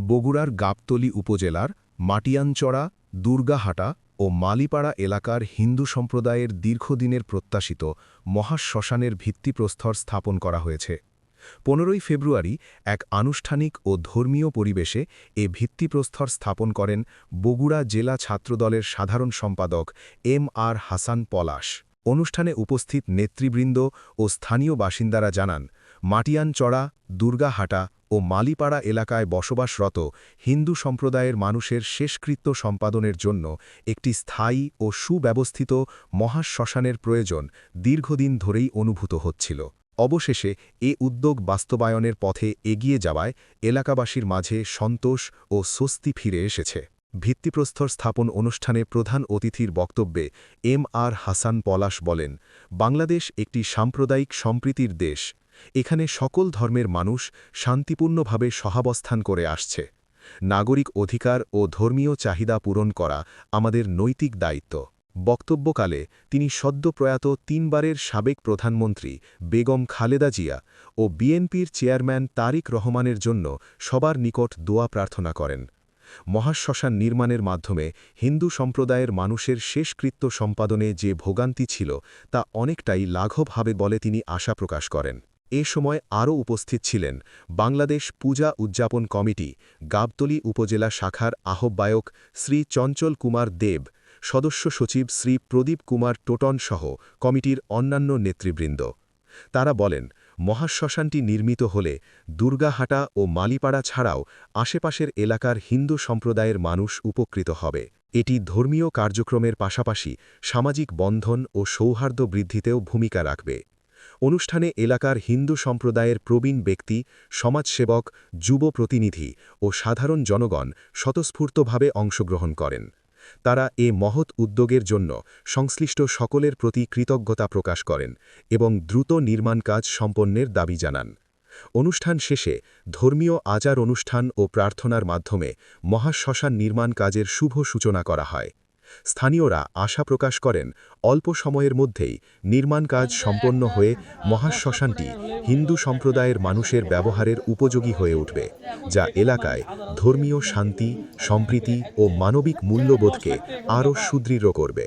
বগুড়ার গাবতলী উপজেলার মাটিয়ানচড়া, দুর্গাহাটা ও মালিপাড়া এলাকার হিন্দু সম্প্রদায়ের দীর্ঘদিনের প্রত্যাশিত মহাশ্মশানের ভিত্তিপ্রস্তর স্থাপন করা হয়েছে। ১৫ই ফেব্রুয়ারি এক আনুষ্ঠানিক ও ধর্মীয় পরিবেশে এ ভিত্তিপ্রস্তর স্থাপন করেন বগুড়া জেলা ছাত্রদলের সাধারণ সম্পাদক এম.আর. হাসান পলাশ। অনুষ্ঠানে উপস্থিত নেতৃবৃন্দ ও স্থানীয় বাসিন্দারা জানান, মাটিয়ানচড়া, দুর্গাহাটা ও মালিপাড়া এলাকায় বসবাসরত হিন্দু সম্প্রদায়ের মানুষের শেষকৃত্য সম্পাদনের জন্য একটি স্থায়ী ও সুব্যবস্থিত মহাশ্মশানের প্রয়োজন দীর্ঘদিন ধরেই অনুভূত হচ্ছিল। অবশেষে এ উদ্যোগ বাস্তবায়নের পথে এগিয়ে যাওয়ায় এলাকাবাসীর মাঝে সন্তোষ ও স্বস্তি ফিরে এসেছে। ভিত্তিপ্রস্তর স্থাপন অনুষ্ঠানে প্রধান অতিথির বক্তব্যে এম.আর. হাসান পলাশ বলেন, বাংলাদেশ একটি সাম্প্রদায়িক সম্প্রীতির দেশ। এখানে সকল ধর্মের মানুষ শান্তিপূর্ণভাবে সহাবস্থান করে আসছে। নাগরিক অধিকার ও ধর্মীয় চাহিদা পূরণ করা আমাদের নৈতিক দায়িত্ব। বক্তব্যকালে তিনি সদ্য প্রয়াত ৩ বারের সাবেক প্রধানমন্ত্রী বেগম খালেদা জিয়া ও বিএনপির চেয়ারম্যান তারিক রহমানের জন্য সবার নিকট দোয়া প্রার্থনা করেন। মহাশ্মশান নির্মাণের মাধ্যমে হিন্দু সম্প্রদায়ের মানুষের শেষকৃত্য সম্পাদনে যে ভোগান্তি ছিল তা অনেকটাই লাঘব হবে বলে তিনি আশা প্রকাশ করেন। এ সময় আরও উপস্থিত ছিলেন বাংলাদেশ পূজা উদযাপন কমিটি গাবতলী উপজেলা শাখার আহ্বায়ক শ্রী চঞ্চল কুমার দেব, সদস্য সচিব শ্রী প্রদীপ কুমার টোটন সহ কমিটির অন্যান্য নেতৃবৃন্দ। তারা বলেন, মহাশ্মশানটি নির্মিত হলে দুর্গাহাটা ও মালিপাড়া ছাড়াও আশেপাশের এলাকার হিন্দু সম্প্রদায়ের মানুষ উপকৃত হবে। এটি ধর্মীয় কার্যক্রমের পাশাপাশি সামাজিক বন্ধন ও সৌহার্দ্য বৃদ্ধিতেও ভূমিকা রাখবে। অনুষ্ঠানে এলাকার হিন্দু সম্প্রদায়ের প্রবীণ ব্যক্তি, সমাজসেবক, যুব প্রতিনিধি ও সাধারণ জনগণ স্বতঃস্ফূর্তভাবে অংশগ্রহণ করেন। তারা এ মহৎ উদ্যোগের জন্য সংশ্লিষ্ট সকলের প্রতি কৃতজ্ঞতা প্রকাশ করেন এবং দ্রুত নির্মাণ কাজ সম্পন্নের দাবি জানান। অনুষ্ঠান শেষে ধর্মীয় আচার অনুষ্ঠান ও প্রার্থনার মাধ্যমে মহাশ্মশান নির্মাণ কাজের শুভ সূচনা করা হয়। স্থানীয়রা আশা প্রকাশ করেন, অল্প সময়ের মধ্যেই নির্মাণ কাজ সম্পন্ন হয়ে মহাশ্মশানটি হিন্দু সম্প্রদায়ের মানুষের ব্যবহারের উপযোগী হয়ে উঠবে, যা এলাকায় ধর্মীয় শান্তি, সম্প্রীতি ও মানবিক মূল্যবোধকে আরও সুদৃঢ় করবে।